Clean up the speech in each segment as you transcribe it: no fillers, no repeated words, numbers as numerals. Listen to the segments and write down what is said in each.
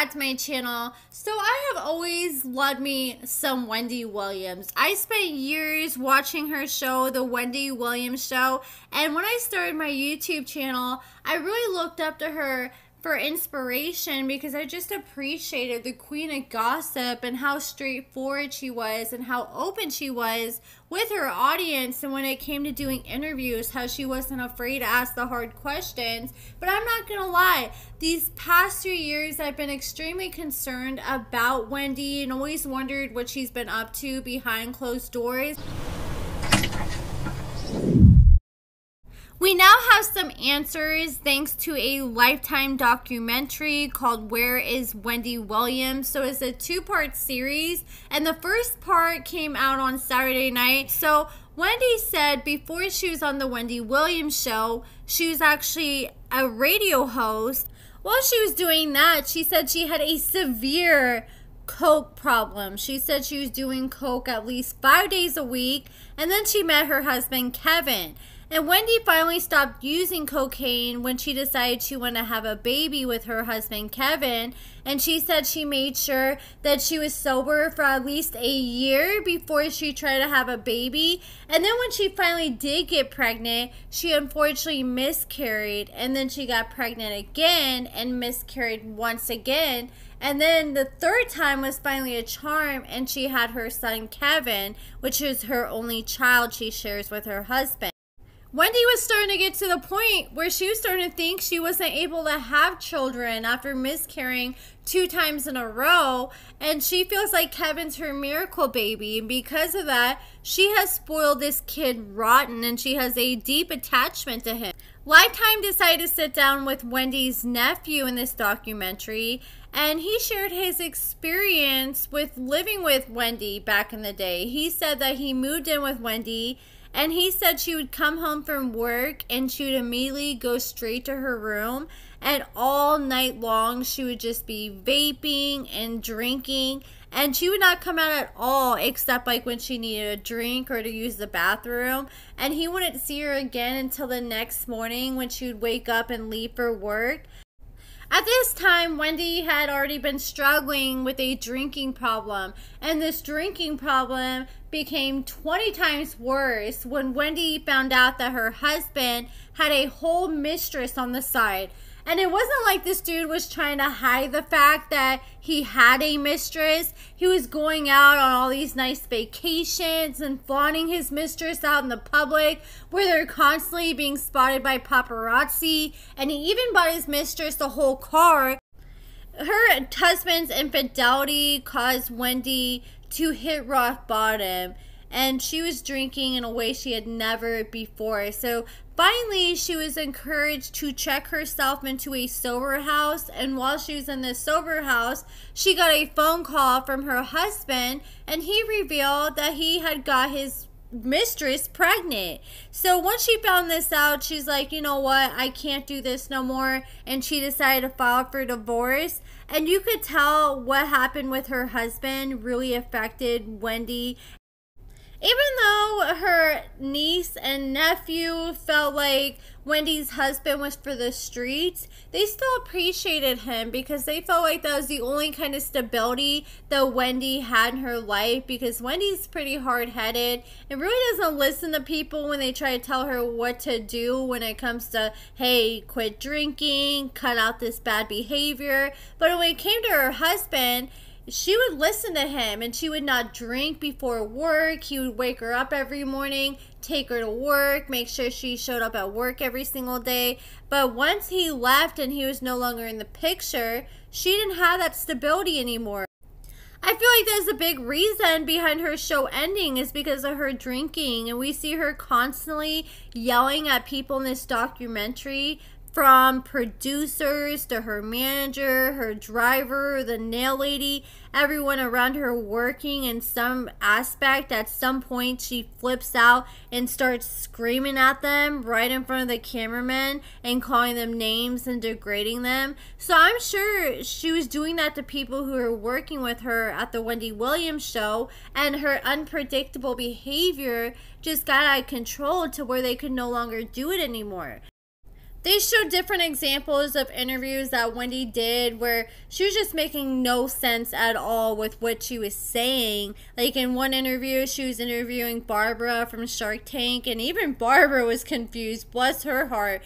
back to my channel. So I have always loved me some Wendy Williams. I spent years watching her show, The Wendy Williams Show, and when I started my YouTube channel, I really looked up to her for inspiration because I just appreciated the queen of gossip and how straightforward she was and how open she was with her audience. And when it came to doing interviews, how she wasn't afraid to ask the hard questions. But I'm not gonna lie, these past 2 years I've been extremely concerned about Wendy and always wondered what she's been up to behind closed doors. We now have some answers thanks to a Lifetime documentary called Where is Wendy Williams? So it's a two-part series, and the first part came out on Saturday night. So Wendy said before she was on the Wendy Williams Show, she was actually a radio host. While she was doing that, she said she had a severe coke problem. She said she was doing coke at least 5 days a week, and then she met her husband Kevin. And Wendy finally stopped using cocaine when she decided she wanted to have a baby with her husband Kevin. And she said she made sure that she was sober for at least a year before she tried to have a baby. And then when she finally did get pregnant, she unfortunately miscarried. And then she got pregnant again and miscarried once again. And then the third time was finally a charm, and she had her son Kevin, which is her only child she shares with her husband. Wendy was starting to get to the point where she was starting to think she wasn't able to have children after miscarrying 2 times in a row, and she feels like Kevin's her miracle baby, and because of that, she has spoiled this kid rotten, and she has a deep attachment to him. Lifetime decided to sit down with Wendy's nephew in this documentary, and he shared his experience with living with Wendy back in the day. He said that he moved in with Wendy, and he said she would come home from work and she would immediately go straight to her room, and all night long she would just be vaping and drinking, and she would not come out at all except like when she needed a drink or to use the bathroom. And he wouldn't see her again until the next morning when she would wake up and leave for work. At this time, Wendy had already been struggling with a drinking problem, and this drinking problem became 20 times worse when Wendy found out that her husband had a whole mistress on the side. And it wasn't like this dude was trying to hide the fact that he had a mistress. He was going out on all these nice vacations and flaunting his mistress out in the public where they're constantly being spotted by paparazzi. And he even bought his mistress a whole car. Her husband's infidelity caused Wendy to hit rock bottom, and she was drinking in a way she had never before. So finally, she was encouraged to check herself into a sober house, and while she was in this sober house, she got a phone call from her husband, and he revealed that he had got his mistress pregnant. So once she found this out, she's like, you know what, I can't do this no more, and she decided to file for divorce. And you could tell what happened with her husband really affected Wendy. Even though her niece and nephew felt like Wendy's husband was for the streets, they still appreciated him because they felt like that was the only kind of stability that Wendy had in her life, because Wendy's pretty hard-headed and really doesn't listen to people when they try to tell her what to do when it comes to, hey, quit drinking, cut out this bad behavior. But when it came to her husband, she would listen to him, and she would not drink before work. He would wake her up every morning, take her to work, make sure she showed up at work every single day. But once he left and he was no longer in the picture, she didn't have that stability anymore. I feel like there's a big reason behind her show ending is because of her drinking, and we see her constantly yelling at people in this documentary, from producers to her manager, her driver, the nail lady, everyone around her working in some aspect. At some point, she flips out and starts screaming at them right in front of the cameraman and calling them names and degrading them. So I'm sure she was doing that to people who were working with her at the Wendy Williams Show, and her unpredictable behavior just got out of control to where they could no longer do it anymore. They showed different examples of interviews that Wendy did where she was just making no sense at all with what she was saying. Like in one interview, she was interviewing Barbara from Shark Tank, and even Barbara was confused. Bless her heart.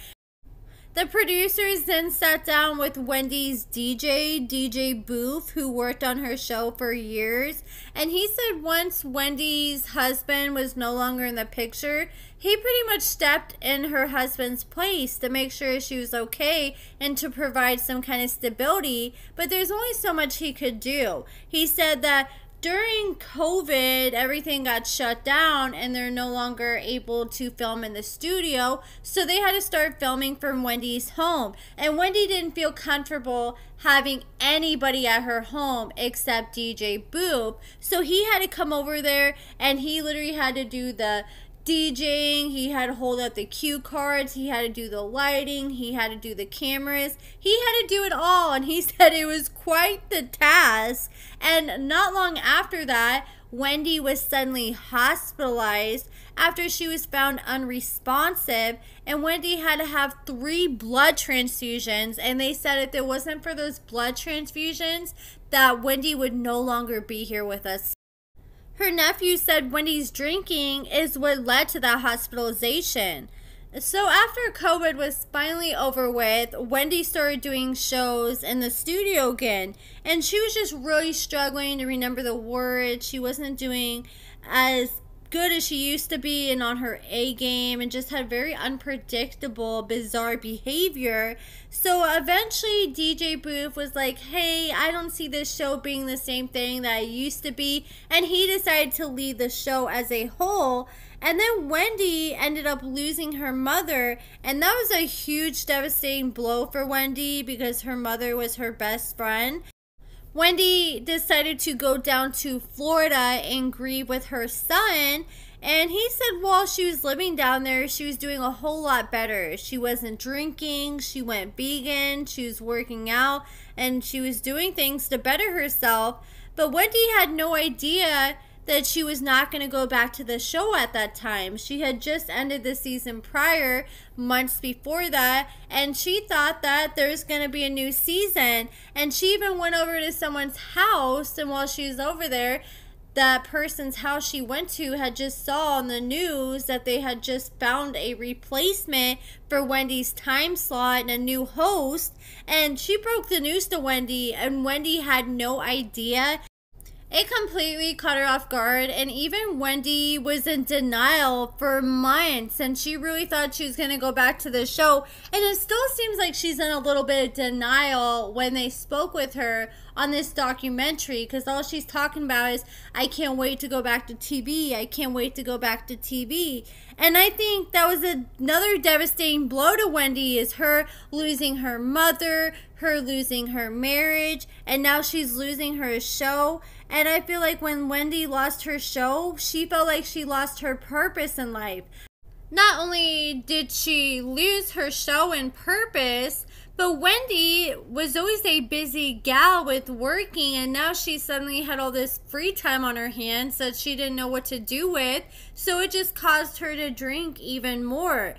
The producers then sat down with Wendy's DJ Booth, who worked on her show for years. And he said once Wendy's husband was no longer in the picture, he pretty much stepped in her husband's place to make sure she was okay and to provide some kind of stability. But there's only so much he could do. He said that during COVID, everything got shut down and they're no longer able to film in the studio. So they had to start filming from Wendy's home. And Wendy didn't feel comfortable having anybody at her home except DJ Boop. So he had to come over there and he literally had to do the DJing, he had to hold up the cue cards, he had to do the lighting, he had to do the cameras, he had to do it all, and he said it was quite the task. And not long after that, Wendy was suddenly hospitalized after she was found unresponsive, and Wendy had to have 3 blood transfusions, and they said if it wasn't for those blood transfusions, that Wendy would no longer be here with us. Her nephew said Wendy's drinking is what led to that hospitalization. So after COVID was finally over with, Wendy started doing shows in the studio again. And she was just really struggling to remember the words. She wasn't doing as good as she used to be and on her A game, and just had very unpredictable, bizarre behavior. So eventually DJ Booth was like, hey, I don't see this show being the same thing that it used to be, and he decided to lead the show as a whole. And then Wendy ended up losing her mother, and that was a huge devastating blow for Wendy because her mother was her best friend. Wendy decided to go down to Florida and grieve with her son. And he said while she was living down there, she was doing a whole lot better. She wasn't drinking, she went vegan, she was working out, and she was doing things to better herself. But Wendy had no idea that she was not going to go back to the show at that time. She had just ended the season prior, months before that, and she thought that there's going to be a new season. And she even went over to someone's house, and while she was over there, that person's house she went to had just saw on the news that they had just found a replacement for Wendy's time slot and a new host. And she broke the news to Wendy, and Wendy had no idea. It completely caught her off guard, and even Wendy was in denial for months, and she really thought she was going to go back to the show. And it still seems like she's in a little bit of denial when they spoke with her on this documentary, because all she's talking about is, I can't wait to go back to TV, I can't wait to go back to TV. And I think that was another devastating blow to Wendy, is her losing her mother, her losing her marriage, and now she's losing her show. And I feel like when Wendy lost her show, she felt like she lost her purpose in life. Not only did she lose her show and purpose, but Wendy was always a busy gal with working, and now she suddenly had all this free time on her hands that she didn't know what to do with, so it just caused her to drink even more.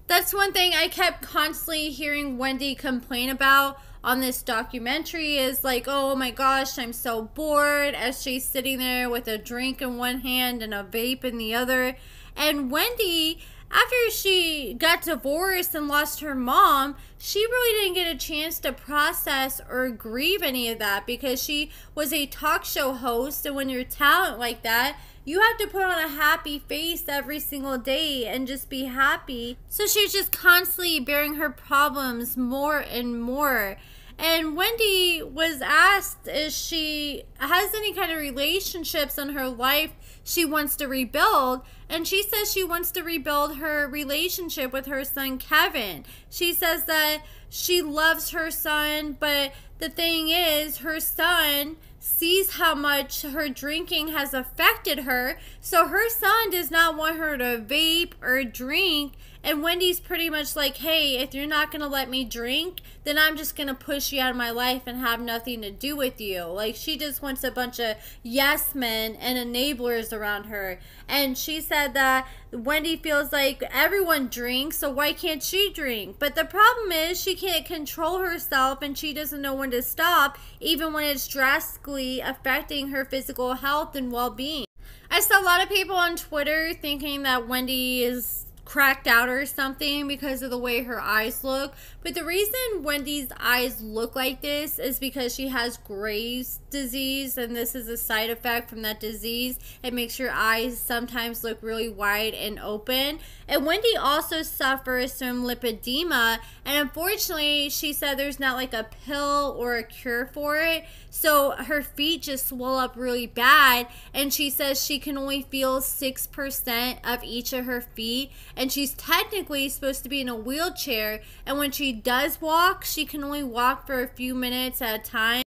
That's one thing I kept constantly hearing Wendy complain about on this documentary, is like, oh my gosh, I'm so bored, as she's sitting there with a drink in one hand and a vape in the other. And Wendy, after she got divorced and lost her mom, she really didn't get a chance to process or grieve any of that, because she was a talk show host, and when you're talent like that, you have to put on a happy face every single day and just be happy. So she was just constantly bearing her problems more and more. And Wendy was asked if she has any kind of relationships in her life she wants to rebuild. And she says she wants to rebuild her relationship with her son, Kevin. She says that she loves her son, but the thing is, her son sees how much her drinking has affected her. So her son does not want her to vape or drink. And Wendy's pretty much like, hey, if you're not going to let me drink, then I'm just going to push you out of my life and have nothing to do with you. Like, she just wants a bunch of yes men and enablers around her. And she said that Wendy feels like everyone drinks, so why can't she drink? But the problem is she can't control herself and she doesn't know when to stop, even when it's drastically affecting her physical health and well-being. I saw a lot of people on Twitter thinking that Wendy is cracked out or something because of the way her eyes look. But the reason Wendy's eyes look like this is because she has Graves' disease, and this is a side effect from that disease. It makes your eyes sometimes look really wide and open. And Wendy also suffers from lipedema, and unfortunately she said there's not like a pill or a cure for it. So her feet just swell up really bad, and she says she can only feel 6% of each of her feet, and she's technically supposed to be in a wheelchair, and when she does walk, she can only walk for a few minutes at a time.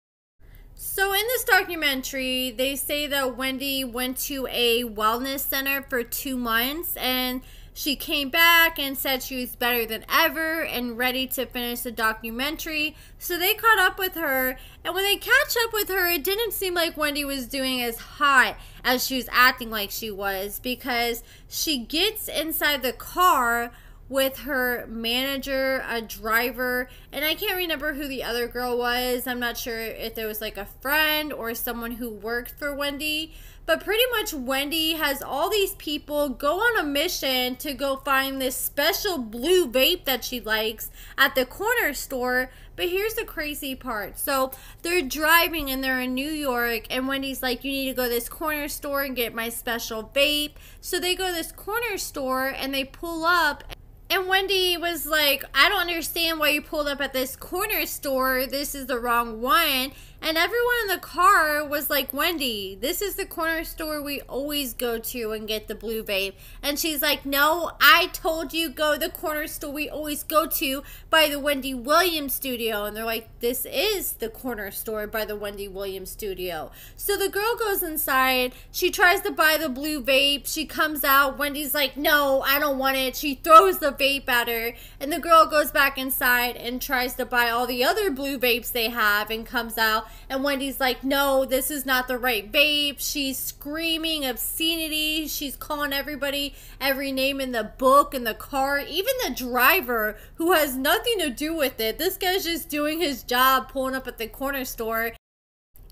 So in this documentary, they say that Wendy went to a wellness center for 2 months, and she came back and said she was better than ever and ready to finish the documentary. So they caught up with her, and when they catch up with her, it didn't seem like Wendy was doing as hot as she was acting like she was, because she gets inside the car with her manager, a driver, and I can't remember who the other girl was. I'm not sure if there was like a friend or someone who worked for Wendy. But pretty much Wendy has all these people go on a mission to go find this special blue vape that she likes at the corner store. But here's the crazy part. So they're driving and they're in New York, and Wendy's like, you need to go to this corner store and get my special vape. So they go to this corner store and they pull up. And Wendy was like, I don't understand why you pulled up at this corner store. This is the wrong one. And everyone in the car was like, Wendy, this is the corner store we always go to and get the blue vape. And she's like, no, I told you go to the corner store we always go to by the Wendy Williams studio. And they're like, this is the corner store by the Wendy Williams studio. So the girl goes inside. She tries to buy the blue vape. She comes out. Wendy's like, no, I don't want it. She throws the vape at her. And the girl goes back inside and tries to buy all the other blue vapes they have and comes out. And Wendy's like, no, this is not the right vape. She's screaming obscenity. She's calling everybody every name in the book, in the car. Even the driver, who has nothing to do with it. This guy's just doing his job, pulling up at the corner store.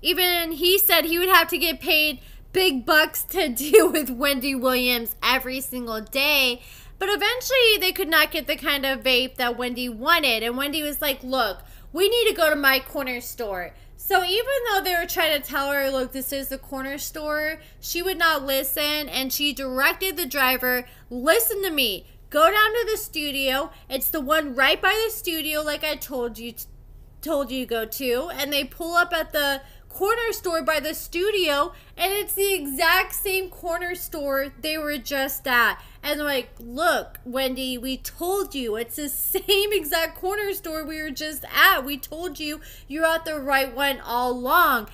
Even he said he would have to get paid big bucks to deal with Wendy Williams every single day. But eventually they could not get the kind of vape that Wendy wanted. And Wendy was like, look, we need to go to my corner store. So even though they were trying to tell her, look, this is the corner store, she would not listen, and she directed the driver, listen to me, go down to the studio. It's the one right by the studio like I told you to go to. And they pull up at the corner store by the studio, and it's the exact same corner store they were just at. And they're like, look, Wendy, we told you it's the same exact corner store we were just at. We told you you're at the right one all along.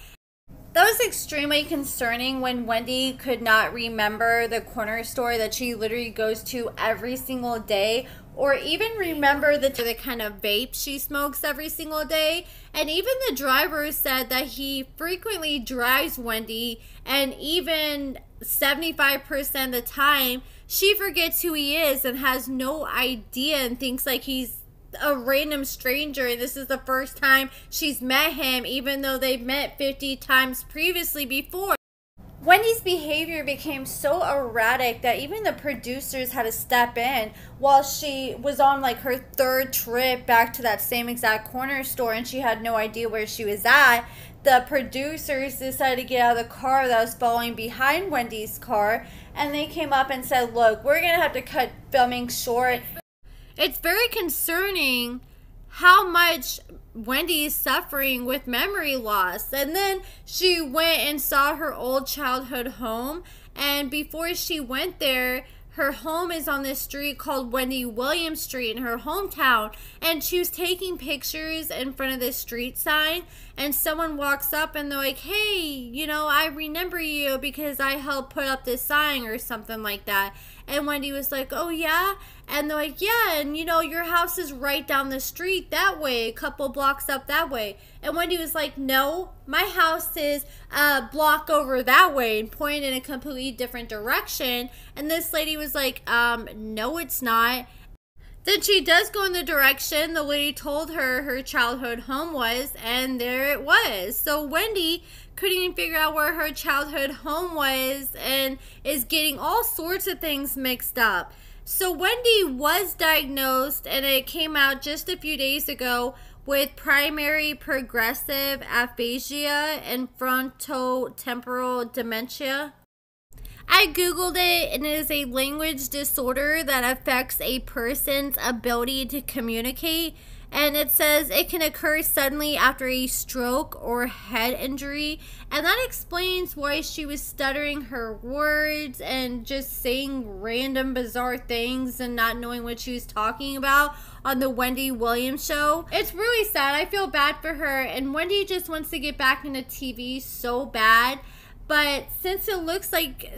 That was extremely concerning when Wendy could not remember the corner store that she literally goes to every single day, or even remember the kind of vape she smokes every single day. And even the driver said that he frequently drives Wendy, and even 75% of the time, she forgets who he is and has no idea and thinks like he's a random stranger, and this is the first time she's met him, even though they've met 50 times previously before. Wendy's behavior became so erratic that even the producers had to step in while she was on like her third trip back to that same exact corner store, and she had no idea where she was at. The producers decided to get out of the car that was following behind Wendy's car, and they came up and said, look, we're going to have to cut filming short. It's very concerning how much Wendy is suffering with memory loss. And then she went and saw her old childhood home, and before she went there, her home is on this street called Wendy Williams Street in her hometown, and she was taking pictures in front of this street sign, and someone walks up and they're like, hey, you know, I remember you because I helped put up this sign or something like that. And Wendy was like, oh yeah? And they're like, yeah, and you know, your house is right down the street that way, a couple blocks up that way. And Wendy was like, no, my house is a block over that way, and pointed in a completely different direction. And this lady was like, no, it's not. Then she does go in the direction the lady told her childhood home was, and there it was. So Wendy couldn't even figure out where her childhood home was and is getting all sorts of things mixed up. So Wendy was diagnosed, and it came out just a few days ago, with primary progressive aphasia and frontotemporal dementia. I googled it, and it is a language disorder that affects a person's ability to communicate, and it says it can occur suddenly after a stroke or head injury, and that explains why she was stuttering her words and just saying random bizarre things and not knowing what she was talking about on the Wendy Williams show. It's really sad. I feel bad for her, and Wendy just wants to get back into TV so bad. But since it looks like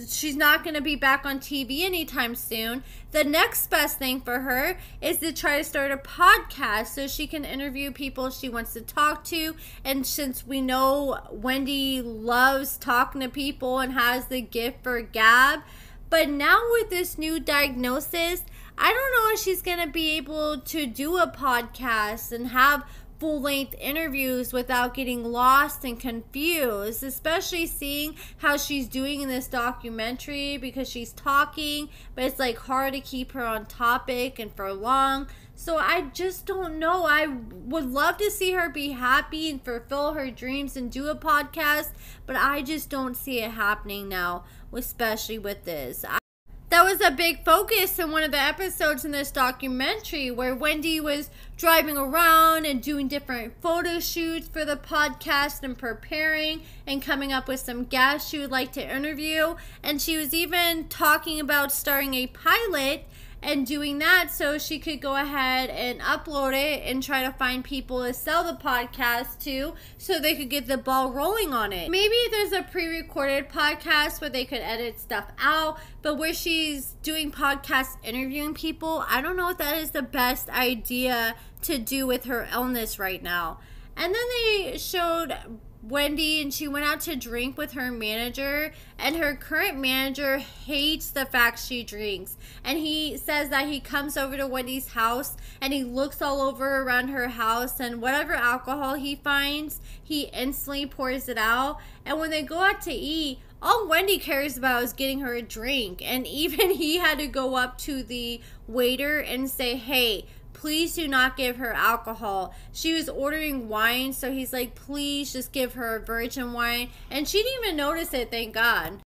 she's not going to be back on TV anytime soon, the next best thing for her is to try to start a podcast so she can interview people she wants to talk to. And since we know Wendy loves talking to people and has the gift for gab, but now with this new diagnosis, I don't know if she's going to be able to do a podcast and have full-length interviews without getting lost and confused, especially seeing how she's doing in this documentary, because she's talking, but it's like hard to keep her on topic and for long. So I just don't know. I would love to see her be happy and fulfill her dreams and do a podcast, but I just don't see it happening now, especially with this. That was a big focus in one of the episodes in this documentary, where Wendy was driving around and doing different photo shoots for the podcast and preparing and coming up with some guests she would like to interview. And she was even talking about starting a pilot and doing that so she could go ahead and upload it and try to find people to sell the podcast to so they could get the ball rolling on it. Maybe there's a pre-recorded podcast where they could edit stuff out, but where she's doing podcasts interviewing people, I don't know if that is the best idea to do with her illness right now. And then they showed Wendy, and she went out to drink with her manager, and her current manager hates the fact she drinks, and he says that he comes over to Wendy's house and he looks all over around her house, and whatever alcohol he finds, he instantly pours it out. And when they go out to eat, all Wendy cares about is getting her a drink, and even he had to go up to the waiter and say, hey, please do not give her alcohol. She was ordering wine, so he's like, please just give her a virgin wine. And she didn't even notice it, thank God.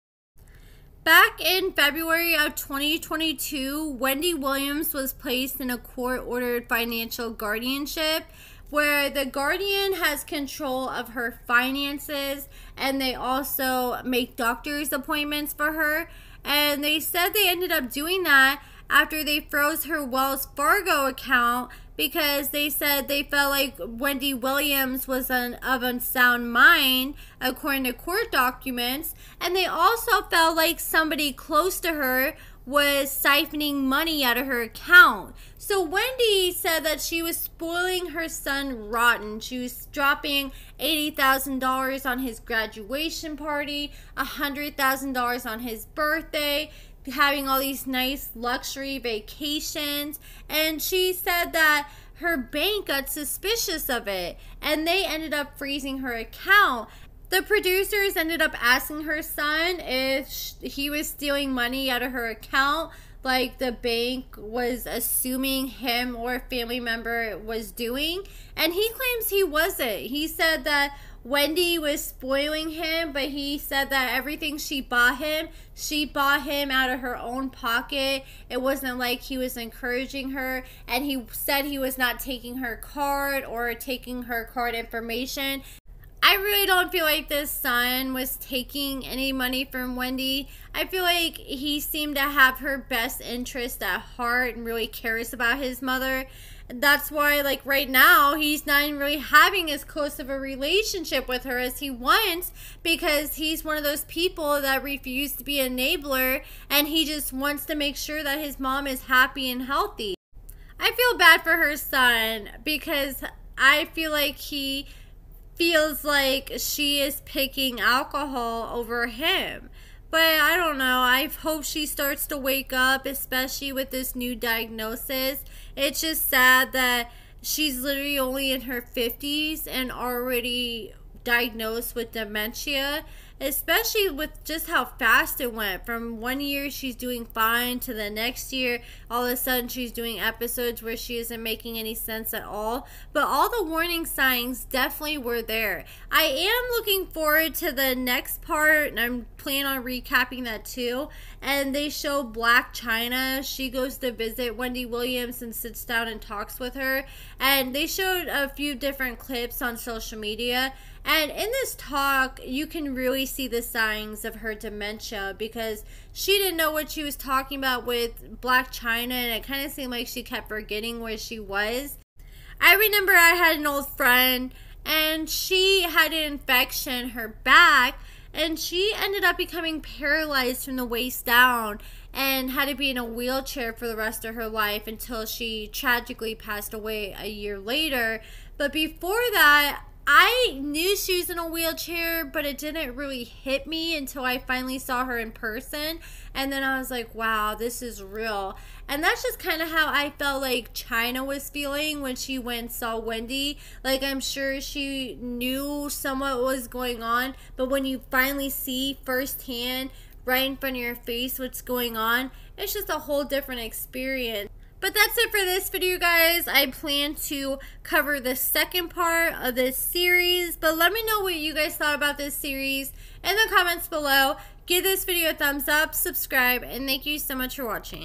Back in February of 2022, Wendy Williams was placed in a court-ordered financial guardianship, where the guardian has control of her finances, and they also make doctor's appointments for her. And they said they ended up doing that after they froze her Wells Fargo account, because they said they felt like Wendy Williams was of unsound mind, according to court documents. And they also felt like somebody close to her was siphoning money out of her account. So Wendy said that she was spoiling her son rotten. She was dropping $80,000 on his graduation party, $100,000 on his birthday, having all these nice luxury vacations. And she said that her bank got suspicious of it, and they ended up freezing her account. The producers ended up asking her son if he was stealing money out of her account, like the bank was assuming him or a family member was doing. And he claims he wasn't. He said that Wendy was spoiling him, but he said that everything she bought him out of her own pocket. It wasn't like he was encouraging her, and he said he was not taking her card or taking her card information. I really don't feel like this son was taking any money from Wendy. I feel like he seemed to have her best interest at heart and really cares about his mother. That's why, like, right now, he's not even really having as close of a relationship with her as he wants, because he's one of those people that refuse to be an enabler, and he just wants to make sure that his mom is happy and healthy. I feel bad for her son, because I feel like he feels like she is picking alcohol over him. But I don't know. I hope she starts to wake up, especially with this new diagnosis. It's just sad that she's literally only in her 50s and already diagnosed with dementia, especially with just how fast it went. From 1 year she's doing fine to the next year, all of a sudden she's doing episodes where she isn't making any sense at all. But all the warning signs definitely were there. I am looking forward to the next part, and I'm planning on recapping that too. And they show Black China. She goes to visit Wendy Williams and sits down and talks with her, and they showed a few different clips on social media. And in this talk, you can really see the signs of her dementia, because she didn't know what she was talking about with Black China, and it kind of seemed like she kept forgetting where she was. I remember I had an old friend, and she had an infection in her back, and she ended up becoming paralyzed from the waist down and had to be in a wheelchair for the rest of her life until she tragically passed away a year later. But before that, I knew she was in a wheelchair, but it didn't really hit me until I finally saw her in person. And then I was like, wow, this is real. And that's just kind of how I felt like China was feeling when she went and saw Wendy. Like, I'm sure she knew somewhat what was going on, but when you finally see firsthand, right in front of your face, what's going on, it's just a whole different experience. But that's it for this video, guys. I plan to cover the second part of this series. But let me know what you guys thought about this series in the comments below. Give this video a thumbs up, subscribe, and thank you so much for watching.